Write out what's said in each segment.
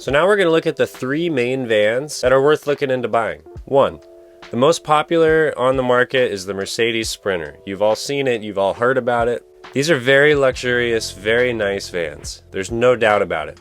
So now we're going to look at the 3 main vans that are worth looking into buying. 1. The most popular on the market is the Mercedes Sprinter. You've all seen it, you've all heard about it. These are very luxurious, very nice vans. There's no doubt about it.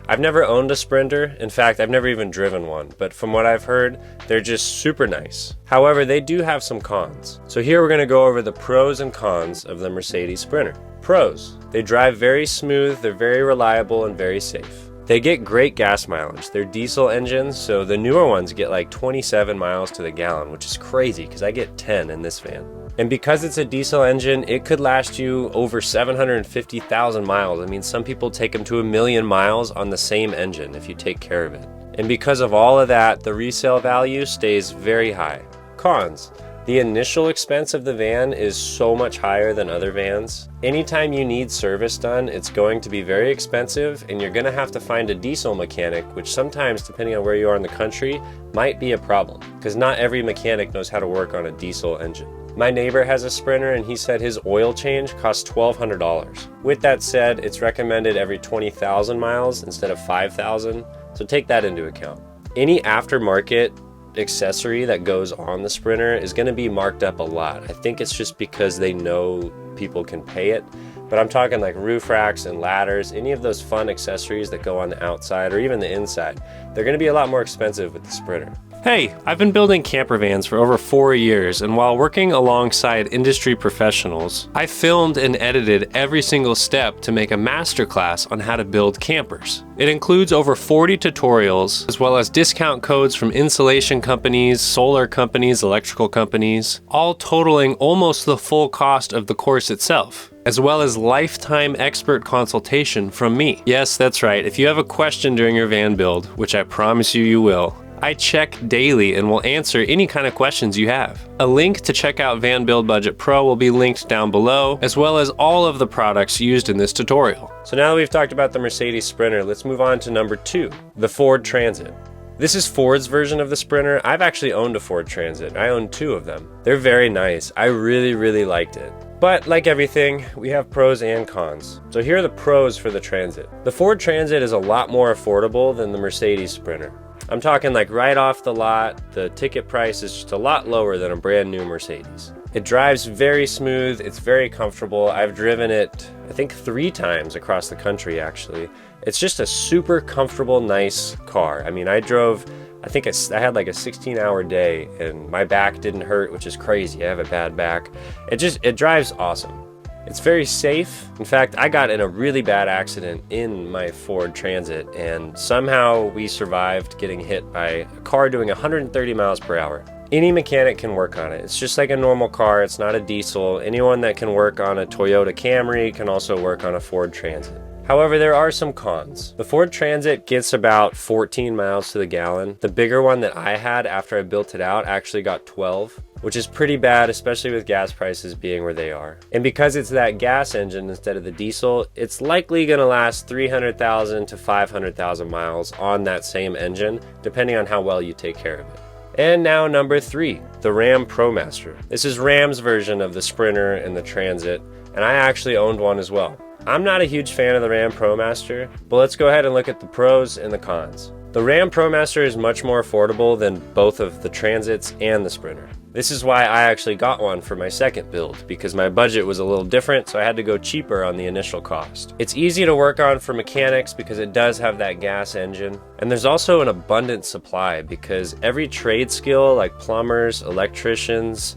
I've never owned a Sprinter. In fact, I've never even driven one, but from what I've heard, they're just super nice. However, they do have some cons. So here we're going to go over the pros and cons of the Mercedes Sprinter. Pros: they drive very smooth, they're very reliable, and very safe. They get great gas mileage. They're diesel engines, so the newer ones get like 27 miles to the gallon, which is crazy because I get 10 in this van. And because it's a diesel engine, it could last you over 750,000 miles. I mean, some people take them to 1,000,000 miles on the same engine if you take care of it. And because of all of that, the resale value stays very high. Cons: the initial expense of the van is so much higher than other vans. Anytime you need service done, it's going to be very expensive, and you're going to have to find a diesel mechanic, which sometimes, depending on where you are in the country, might be a problem, because not every mechanic knows how to work on a diesel engine. My neighbor has a Sprinter, and he said his oil change costs $1,200. With that said, it's recommended every 20,000 miles instead of 5,000, so take that into account. Any aftermarket accessory that goes on the Sprinter is going to be marked up a lot. I think it's just because they know people can pay it, but I'm talking like roof racks and ladders, any of those fun accessories that go on the outside or even the inside. They're going to be a lot more expensive with the Sprinter. Hey, I've been building camper vans for over 4 years, and while working alongside industry professionals, I filmed and edited every single step to make a masterclass on how to build campers. It includes over 40 tutorials, as well as discount codes from insulation companies, solar companies, electrical companies, all totaling almost the full cost of the course itself, as well as lifetime expert consultation from me. Yes, that's right. If you have a question during your van build, which I promise you will, I check daily and will answer any kind of questions you have. A link to check out Van Build Budget Pro will be linked down below, as well as all of the products used in this tutorial. So now that we've talked about the Mercedes Sprinter, let's move on to number 2, the Ford Transit. This is Ford's version of the Sprinter. I've actually owned a Ford Transit. I own 2 of them. They're very nice. I really liked it. But like everything, we have pros and cons. So here are the pros for the Transit. The Ford Transit is a lot more affordable than the Mercedes Sprinter. I'm talking like right off the lot, the ticket price is just a lot lower than a brand new Mercedes. It drives very smooth, it's very comfortable. I've driven it, I think 3 times across the country actually. It's just a super comfortable, nice car. I mean, I had like a 16-hour day and my back didn't hurt, which is crazy. I have a bad back. It drives awesome. It's very safe. In fact, I got in a really bad accident in my Ford Transit, and somehow we survived getting hit by a car doing 130 miles per hour. Any mechanic can work on it. It's just like a normal car. It's not a diesel. Anyone that can work on a Toyota Camry can also work on a Ford Transit. However, there are some cons. The Ford Transit gets about 14 miles to the gallon. The bigger one that I had after I built it out actually got 12, which is pretty bad, especially with gas prices being where they are. And because it's that gas engine instead of the diesel, it's likely gonna last 300,000 to 500,000 miles on that same engine, depending on how well you take care of it. And now number 3, the Ram ProMaster. This is Ram's version of the Sprinter and the Transit, and I actually owned one as well. I'm not a huge fan of the Ram ProMaster, but let's go ahead and look at the pros and the cons. The Ram ProMaster is much more affordable than both of the Transits and the Sprinter. This is why I actually got one for my second build, because my budget was a little different, so I had to go cheaper on the initial cost. It's easy to work on for mechanics because it does have that gas engine, and there's also an abundant supply because every trade skill like plumbers, electricians,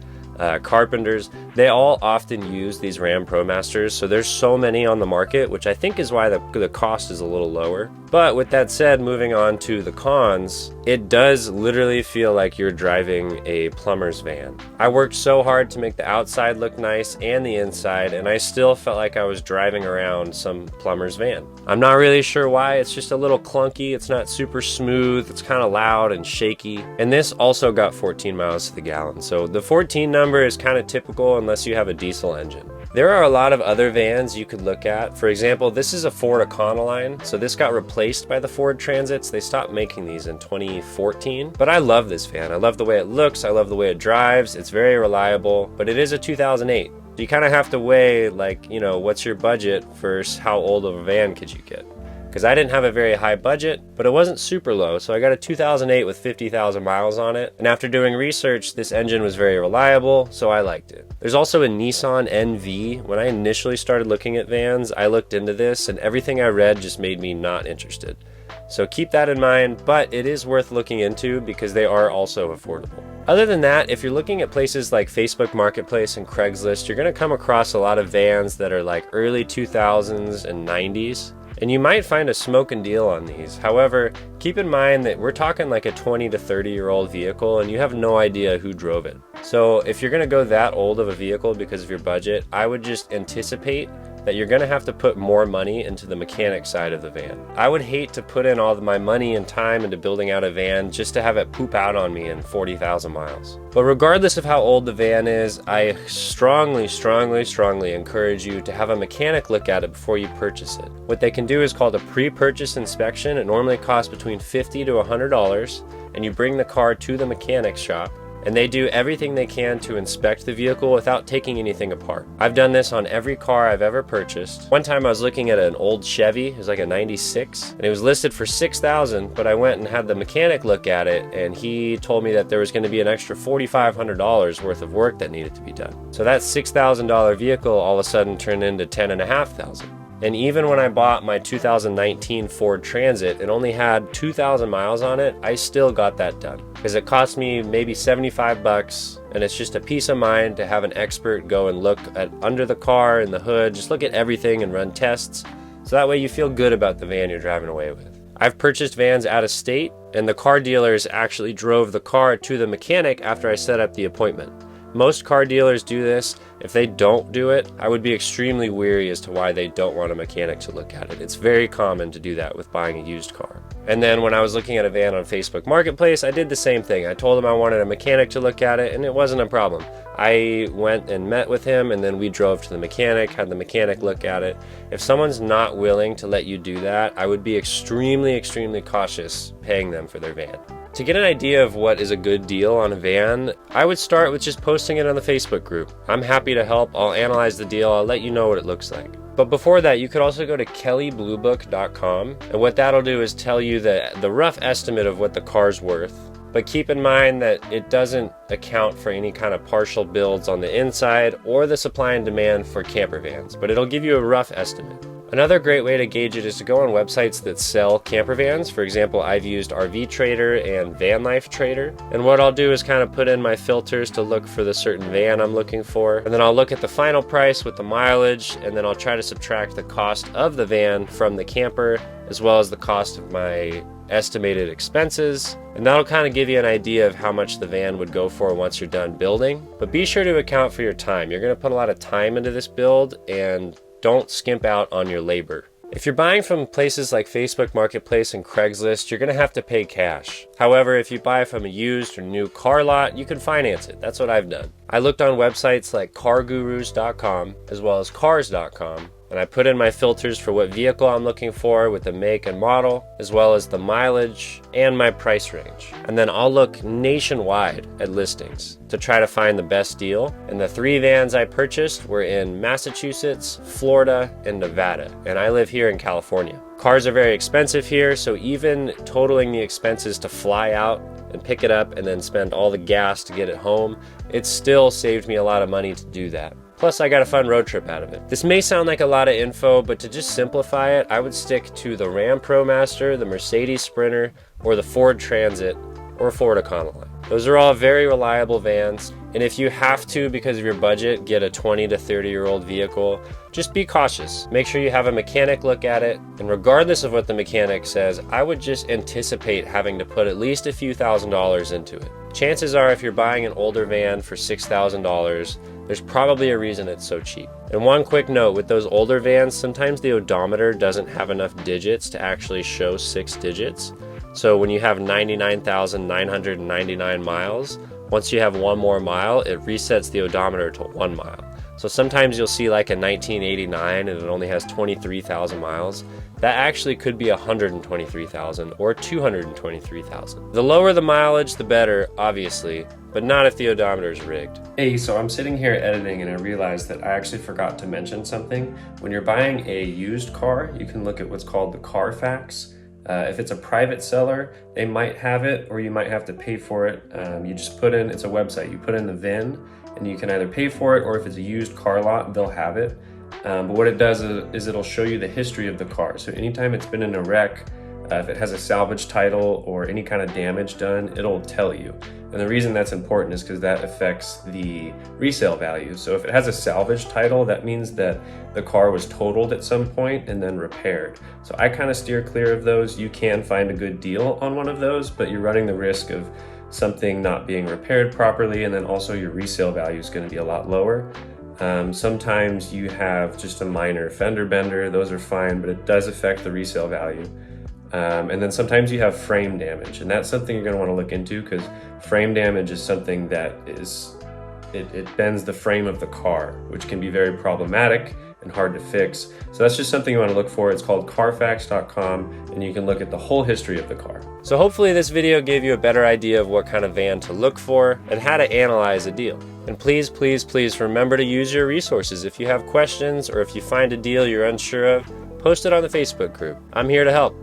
carpenters, they all often use these Ram ProMasters, so there's so many on the market, which I think is why the cost is a little lower. But with that said, moving on to the cons, it does literally feel like you're driving a plumber's van. I worked so hard to make the outside look nice and the inside, and I still felt like I was driving around some plumber's van. I'm not really sure why. It's just a little clunky. It's not super smooth. It's kind of loud and shaky. And this also got 14 miles to the gallon. So the 14 number is kind of typical unless you have a diesel engine. There are a lot of other vans you could look at. For example, this is a Ford Econoline. So this got replaced by the Ford Transits. They stopped making these in 2014. But I love this van. I love the way it looks. I love the way it drives. It's very reliable, but it is a 2008. So you kind of have to weigh, like, you know, what's your budget versus how old of a van could you get? because I didn't have a very high budget, but it wasn't super low, so I got a 2008 with 50,000 miles on it, and after doing research, this engine was very reliable, so I liked it. There's also a Nissan NV. When I initially started looking at vans, I looked into this, and everything I read just made me not interested. So keep that in mind, but it is worth looking into because they are also affordable. Other than that, if you're looking at places like Facebook Marketplace and Craigslist, you're going to come across a lot of vans that are like early 2000s and 90s. And you might find a smoking deal on these. However, keep in mind that we're talking like a 20 to 30-year-old vehicle and you have no idea who drove it. So if you're going to go that old of a vehicle because of your budget, I would just anticipate that you're going to have to put more money into the mechanic side of the van. I would hate to put in all of my money and time into building out a van just to have it poop out on me in 40,000 miles. But regardless of how old the van is, I strongly encourage you to have a mechanic look at it before you purchase it. What they can do is called a pre-purchase inspection. It normally costs between $50 to $100, and you bring the car to the mechanic shop, and they do everything they can to inspect the vehicle without taking anything apart. I've done this on every car I've ever purchased. One time I was looking at an old Chevy, it was like a 96, and it was listed for $6,000, but I went and had the mechanic look at it, and he told me that there was going to be an extra $4,500 worth of work that needed to be done. So that $6,000 vehicle all of a sudden turned into $10,500. And even when I bought my 2019 Ford Transit, it only had 2,000 miles on it, I still got that done. Because it cost me maybe 75 bucks, and it's just a peace of mind to have an expert go and look at under the car and the hood, just look at everything and run tests, so that way you feel good about the van you're driving away with. I've purchased vans out of state, and the car dealers actually drove the car to the mechanic after I set up the appointment. Most car dealers do this. If they don't do it, I would be extremely weary as to why they don't want a mechanic to look at it. It's very common to do that with buying a used car. And then when I was looking at a van on Facebook Marketplace, I did the same thing. I told him I wanted a mechanic to look at it, and it wasn't a problem. I went and met with him, and then we drove to the mechanic, had the mechanic look at it. If someone's not willing to let you do that, I would be extremely cautious paying them for their van. To get an idea of what is a good deal on a van, I would start with just posting it on the Facebook group. I'm happy to help. I'll analyze the deal. I'll let you know what it looks like. But before that, you could also go to kellybluebook.com, and what that'll do is tell you the rough estimate of what the car's worth. But keep in mind that it doesn't account for any kind of partial builds on the inside or the supply and demand for camper vans, but it'll give you a rough estimate. Another great way to gauge it is to go on websites that sell camper vans. For example, I've used RV Trader and Vanlife Trader. And what I'll do is kind of put in my filters to look for the certain van I'm looking for. And then I'll look at the final price with the mileage, and then I'll try to subtract the cost of the van from the camper, as well as the cost of my estimated expenses. And that'll kind of give you an idea of how much the van would go for once you're done building. But be sure to account for your time. You're going to put a lot of time into this build, and don't skimp out on your labor. If you're buying from places like Facebook Marketplace and Craigslist, you're going to have to pay cash. However, if you buy from a used or new car lot, you can finance it. That's what I've done. I looked on websites like cargurus.com as well as cars.com, and I put in my filters for what vehicle I'm looking for with the make and model, as well as the mileage and my price range. And then I'll look nationwide at listings to try to find the best deal. And the 3 vans I purchased were in Massachusetts, Florida, and Nevada. And I live here in California. Cars are very expensive here, so even totaling the expenses to fly out and pick it up and then spend all the gas to get it home, it still saved me a lot of money to do that. Plus, I got a fun road trip out of it. This may sound like a lot of info, but to just simplify it, I would stick to the Ram ProMaster, the Mercedes Sprinter, or the Ford Transit, or Ford Econoline. Those are all very reliable vans, and if you have to, because of your budget, get a 20 to 30-year-old vehicle, just be cautious. Make sure you have a mechanic look at it, and regardless of what the mechanic says, I would just anticipate having to put at least a few $1,000s into it. Chances are, if you're buying an older van for $6,000, there's probably a reason it's so cheap. And one quick note, with those older vans, sometimes the odometer doesn't have enough digits to actually show 6 digits. So when you have 99,999 miles, once you have one more mile, it resets the odometer to 1 mile. So sometimes you'll see like a 1989 and it only has 23,000 miles. That actually could be 123,000 or 223,000. The lower the mileage, the better, obviously, but not if the odometer is rigged. Hey, so I'm sitting here editing and I realized that I actually forgot to mention something. When you're buying a used car, you can look at what's called the Carfax. If it's a private seller, they might have it or you might have to pay for it. You just put in, it's a website, you put in the VIN and you can either pay for it or if it's a used car lot, they'll have it. But what it does is it'll show you the history of the car. So anytime it's been in a wreck, if it has a salvage title or any kind of damage done, it'll tell you. And the reason that's important is because that affects the resale value. So if it has a salvage title, that means that the car was totaled at some point and then repaired. So I kind of steer clear of those. You can find a good deal on one of those, but you're running the risk of something not being repaired properly, and then also your resale value is going to be a lot lower. Sometimes you have just a minor fender bender, those are fine, but it does affect the resale value. And then sometimes you have frame damage, and that's something you're going to want to look into because frame damage is something that it bends the frame of the car, which can be very problematic and hard to fix. So that's just something you want to look for. It's called Carfax.com, and you can look at the whole history of the car. So hopefully this video gave you a better idea of what kind of van to look for and how to analyze a deal. And please, please, please remember to use your resources. If you have questions or if you find a deal you're unsure of, post it on the Facebook group. I'm here to help.